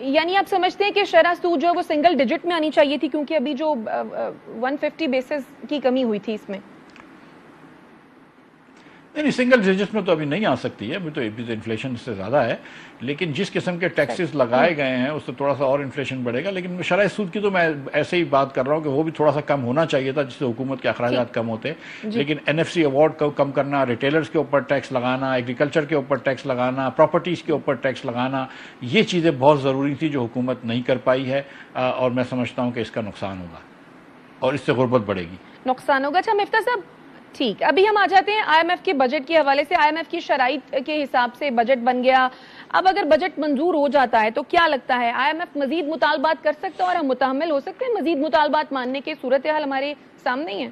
یعنی آپ سمجھتے ہیں کہ شرح سود جو ہے وہ سنگل ڈیجٹ میں آنی چاہیے تھی، کیونکہ ابھی جو 150 بیسس کی کمی ہوئی تھی اس میں؟ نہیں، سنگل ڈیجٹ میں تو ابھی نہیں آ سکتی ہے، ابھی تو انفلیشن سے زیادہ ہے، لیکن جس قسم کے ٹیکسز لگائے گئے ہیں اس سے تھوڑا سا اور انفلیشن بڑھے گا. لیکن شرح سود کی تو میں ایسے ہی بات کر رہا ہوں کہ وہ بھی تھوڑا سا کم ہونا چاہیے تھا، جس سے حکومت کے اخراجات کم ہوتے. لیکن NFC ایوارڈ کو کم کرنا، ریٹیلرز کے اوپر ٹیکس لگانا، ایگریکلچر کے اوپر ٹیکس لگانا، پراپرٹیز کے اوپر ٹیکس لگانا، یہ چیزیں بہت ضروری تھی جو حکومت نہیں کر پائی ہے، اور میں سمجھتا ہوں کہ اس کا نقصان ہوگا اور اس سے غربت بڑھے گی. نقصان ہوگا. اچھا مفتاح صاحب، ٹھیک، ابھی ہم آ جاتے ہیں IMF کے بجٹ کے حوالے سے. IMF کی شرائط کے حساب سے بجٹ بن گیا. اب اگر بجٹ منظور ہو جاتا ہے تو کیا لگتا ہے IMF مزید مطالبات کر سکتا ہے اور ہم متحمل ہو سکتے ہیں مزید مطالبات ماننے کے؟ صورتحال ہمارے سامنے ہی ہے.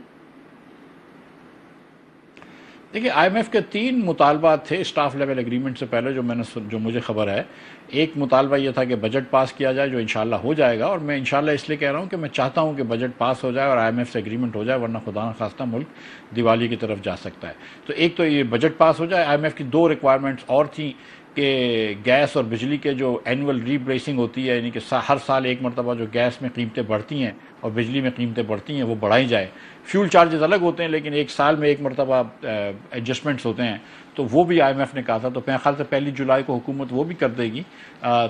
دیکھیں، IMF کے 3 مطالبات تھے اسٹاف لیول ایگریمنٹ سے پہلے، جو مجھے خبر ہے. ایک مطالبہ یہ تھا کہ بجٹ پاس کیا جائے، جو انشاءاللہ ہو جائے گا، اور میں انشاءاللہ اس لیے کہہ رہا ہوں کہ میں چاہتا ہوں کہ بجٹ پاس ہو جائے اور IMF سے ایگریمنٹ ہو جائے، ورنہ خدا نخواستہ ملک دیوالی کی طرف جا سکتا ہے. تو ایک تو یہ بجٹ پاس ہو جائے. IMF کی 2 ریکوائرمنٹس اور تھیں کہ گیس اور بجلی کے جو اینول ری پریسنگ ہوتی ہے، یعنی کہ ہر سال ایک مرتبہ جو گیس میں قیمتیں بڑھتی ہیں اور بجلی میں قیمتیں بڑھتی ہیں وہ بڑھائی جائے. فیول چارجز الگ ہوتے ہیں لیکن ایک سال میں ایک مرتبہ ایڈجسٹمنٹس ہوتے ہیں، تو وہ بھی IMF نے کہا تھا. تو میرے خیال سے 1 جولائی کو حکومت وہ بھی کر دے گی.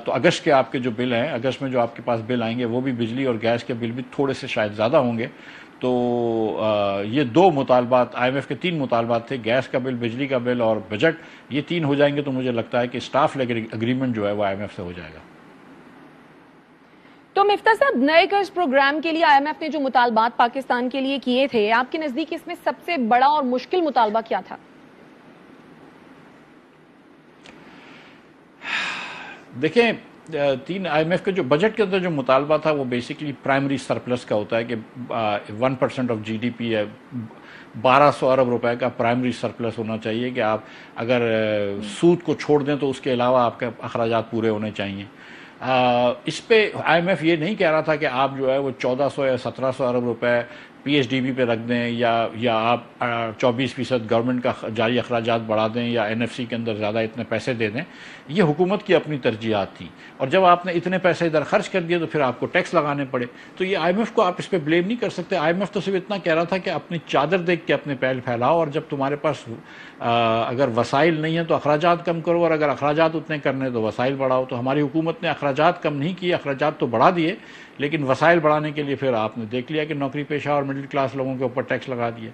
تو اگست کے آپ کے جو بل ہیں، اگست میں جو آپ کے پاس بل آئیں گے، وہ بھی بجلی اور گیس کے بل بھی تھوڑے سے شاید زیادہ ہوں گے. تو یہ 2 مطالبات IMF کے 3 مطالبات تھے، گیس کا بل، بجلی کا بل اور بجٹ. یہ 3 ہو جائیں گے تو مجھے لگتا ہے کہ اسٹاف لیول اگریمنٹ جو ہے وہ IMF سے ہو جائے گا. تو مفتاح صاحب، نئے قرض پروگرام کے لیے IMF نے جو مطالبات پاکستان کے لیے کیے تھے، آپ کے نزدیک اس میں سب سے بڑا اور مشکل مطالبہ کیا تھا؟ دیکھیں، 3 IMF کے جو بجٹ کے اندر جو مطالبہ تھا وہ بیسیکلی پرائمری سرپلس کا ہوتا ہے کہ 1% آف GDP ہے، 1200 ارب روپے کا پرائمری سرپلس ہونا چاہیے کہ آپ اگر سود کو چھوڑ دیں تو اس کے علاوہ آپ کے اخراجات پورے ہونے چاہیے. اس پہ IMF یہ نہیں کہہ رہا تھا کہ آپ جو ہے وہ 1400 یا 1700 ارب روپے PSDB پہ رکھ دیں، یا آپ 24% گورنمنٹ کا جاری اخراجات بڑھا دیں، یا NFC کے اندر زیادہ اتنے پیسے دے دیں. یہ حکومت کی اپنی ترجیحات تھی، اور جب آپ نے اتنے پیسے ادھر خرچ کر دیے تو پھر آپ کو ٹیکس لگانے پڑے. تو یہ IMF کو آپ اس پہ بلیم نہیں کر سکتے. IMF تو صرف اتنا کہہ رہا تھا کہ اپنی چادر دیکھ کے اپنے پیر پھیلاؤ، اور جب تمہارے پاس اگر وسائل نہیں ہیں تو اخراجات کم کرو، اور اگر اخراجات اتنے کرنے تو وسائل بڑھاؤ. تو ہماری حکومت نے اخراجات کم نہیں کیے، اخراجات تو بڑھا دیے، لیکن وسائل بڑھانے کے لیے پھر آپ نے دیکھ لیا کہ نوکری پیشہ اور مڈل کلاس لوگوں کے اوپر ٹیکس لگا دیے.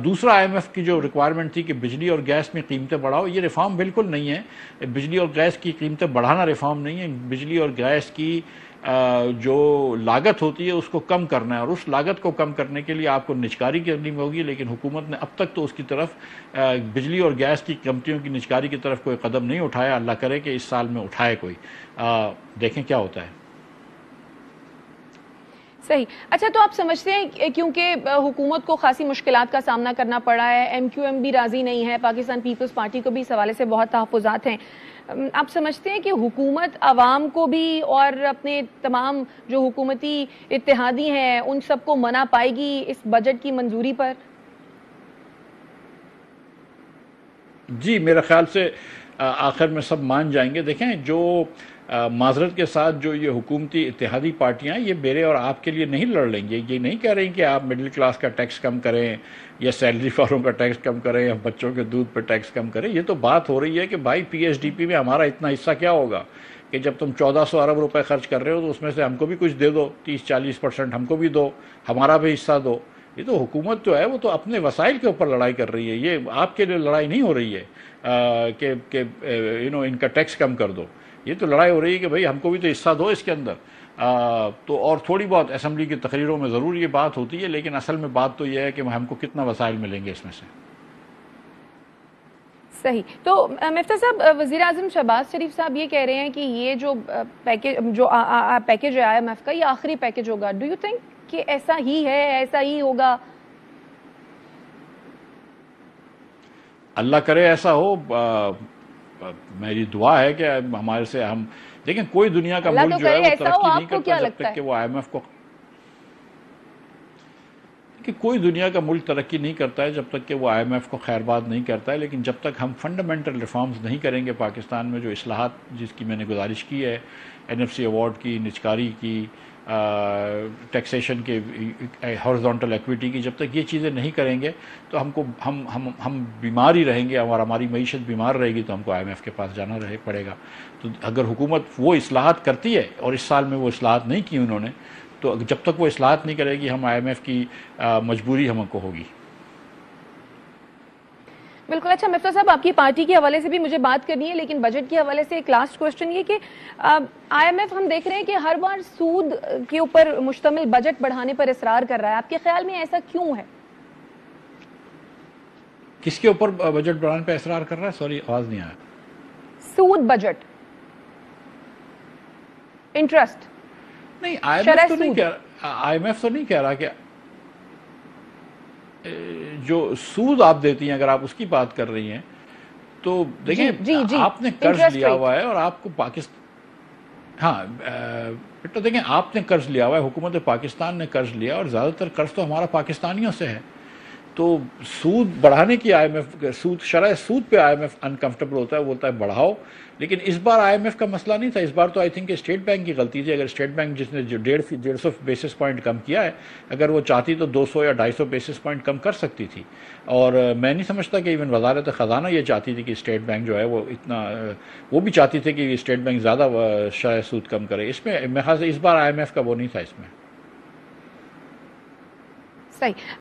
دوسرا IMF کی جو ریکوائرمنٹ تھی کہ بجلی اور گیس میں قیمتیں بڑھاؤ، یہ ریفارم بالکل نہیں ہے. بجلی اور گیس کی قیمتیں بڑھانا ریفارم نہیں ہے. بجلی اور گیس کی جو لاگت ہوتی ہے اس کو کم کرنا ہے، اور اس لاگت کو کم کرنے کے لیے آپ کو نجکاری کرنی ہوگی. لیکن حکومت نے اب تک تو اس کی طرف بجلی اور گیس کی کمپنیوں کی نجکاری کی طرف کوئی قدم نہیں اٹھایا. اللہ کرے کہ اس سال میں اٹھائے کوئی. دیکھیں کیا ہوتا ہے. صحیح. اچھا، تو آپ سمجھتے ہیں کیونکہ حکومت کو خاصی مشکلات کا سامنا کرنا پڑا ہے، MQM بھی راضی نہیں ہے، پاکستان پیپلز پارٹی کو بھی اس حوالے سے بہت تحفظات ہیں، آپ سمجھتے ہیں کہ حکومت عوام کو بھی اور اپنے تمام جو حکومتی اتحادی ہیں ان سب کو منا پائے گی اس بجٹ کی منظوری پر؟ جی، میرے خیال سے آخر میں سب مان جائیں گے. دیکھیں، جو معذرت کے ساتھ جو یہ حکومتی اتحادی پارٹیاں ہیں، یہ میرے اور آپ کے لیے نہیں لڑ لیں گے. یہ نہیں کہہ رہی کہ آپ مڈل کلاس کا ٹیکس کم کریں، یا سیلری والوں کا ٹیکس کم کریں، یا بچوں کے دودھ پہ ٹیکس کم کریں. یہ تو بات ہو رہی ہے کہ بھائی PSDP میں ہمارا اتنا حصہ کیا ہوگا کہ جب تم 1400 ارب روپے خرچ کر رہے ہو تو اس میں سے ہم کو بھی کچھ دے دو، 30-40% ہم کو بھی دو، ہمارا بھی حصہ دو. یہ تو حکومت جو ہے وہ تو اپنے وسائل کے اوپر لڑائی کر رہی ہے. یہ آپ کے لیے لڑائی نہیں ہو رہی ہے کہ ان کا ٹیکس کم کر دو. یہ تو لڑائی ہو رہی ہے کہ بھئی ہم کو بھی تو حصہ دو اس کے اندر. تو اور تھوڑی بہت اسمبلی کی تقریروں میں ضرور یہ بات ہوتی ہے، لیکن اصل میں بات تو یہ ہے کہ ہم کو کتنا وسائل ملیں گے اس میں سے. صحیح. تو مفتاح صاحب، وزیر اعظم شہباز شریف صاحب یہ کہہ رہے ہیں کہ یہ جو پیکیج ہے IMF کا، یہ آخری پیکیج ہوگا. ڈو یو تھنک کہ ایسا ہی ہے، ایسا ہی ہوگا؟ اللہ کرے ایسا ہو. میری دعا ہے کہ ہمارے سے ہم دیکھیں، کوئی دنیا کا ملک جو ہے وہ ترقی نہیں کرتا جب تک کہ وہ IMF کو کہ کوئی دنیا کا ملک ترقی نہیں کرتا ہے جب تک کہ وہ IMF کو خیرباد نہیں کرتا ہے، لیکن جب تک ہم فنڈامنٹل ریفارمز نہیں کریں گے پاکستان میں، جو اصلاحات جس کی میں نے گزارش کی ہے، NFC ایوارڈ کی، نجکاری کی، ٹیکسیشن کے، ہارزونٹل ایکویٹی کی، جب تک یہ چیزیں نہیں کریں گے تو ہم بیمار ہی رہیں گے، اور ہماری معیشت بیمار رہے گی تو ہم کو IMF کے پاس جانا پڑے گا۔ تو اگر حکومت وہ اصلاحات کرتی ہے، اور اس سال میں وہ اصلاحات نہیں کی انہوں نے، تو جب تک وہ اصلاحات نہیں کرے گی، ہم IMF کی مجبوری ہم کو ہوگی۔ بالکل۔ اچھا مفتیٰ صاحب، آپ کی پارٹی کے حوالے سے بھی مجھے بات کرنی ہے، لیکن بجٹ کے حوالے سے ایک لاسٹ کوشچن یہ کہ IMF ہم دیکھ رہے ہیں کہ ہر بار سود کے اوپر مشتمل بجٹ بڑھانے پر اصرار کر رہا ہے، آپ کے خیال میں ایسا کیوں ہے؟ کس کے اوپر بجٹ بڑھانے پہ اصرار کر رہا ہے؟ سوری، آواز نہیں آیا۔ سود بجٹ، انٹرسٹ۔ نہیں، IMF تو نہیں کہہ رہا کہ جو سود آپ دیتی ہیں، اگر آپ اس کی بات کر رہی ہیں تو دیکھیں آپ نے قرض لیا ہوا ہے، اور آپ کو دیکھیں آپ نے قرض لیا ہوا ہے، حکومت پاکستان نے قرض لیا، اور زیادہ تر قرض تو ہمارا پاکستانیوں سے ہے۔ تو سود بڑھانے کی شرح سود پہ IMF انکمفرٹیبل ہوتا ہے، بولتا ہے بڑھاؤ، لیکن اس بار IMF کا مسئلہ نہیں تھا، اس بار تو آئی تھنک اسٹیٹ بینک کی غلطی تھی۔ اگر اسٹیٹ بینک جس نے 150 بیسس پوائنٹ کم کیا ہے، اگر وہ چاہتی تو 200 یا 250 بیسس پوائنٹ کم کر سکتی تھی، اور میں نہیں سمجھتا کہ ایون وزارت خزانہ یہ چاہتی تھی کہ اسٹیٹ بینک جو ہے وہ بھی چاہتی تھی کہ اسٹیٹ بینک زیادہ شرح سود کم کرے۔ اس میں میرے خیال سے اس بار IMF کا وہ نہیں تھا اس میں۔ صحیح۔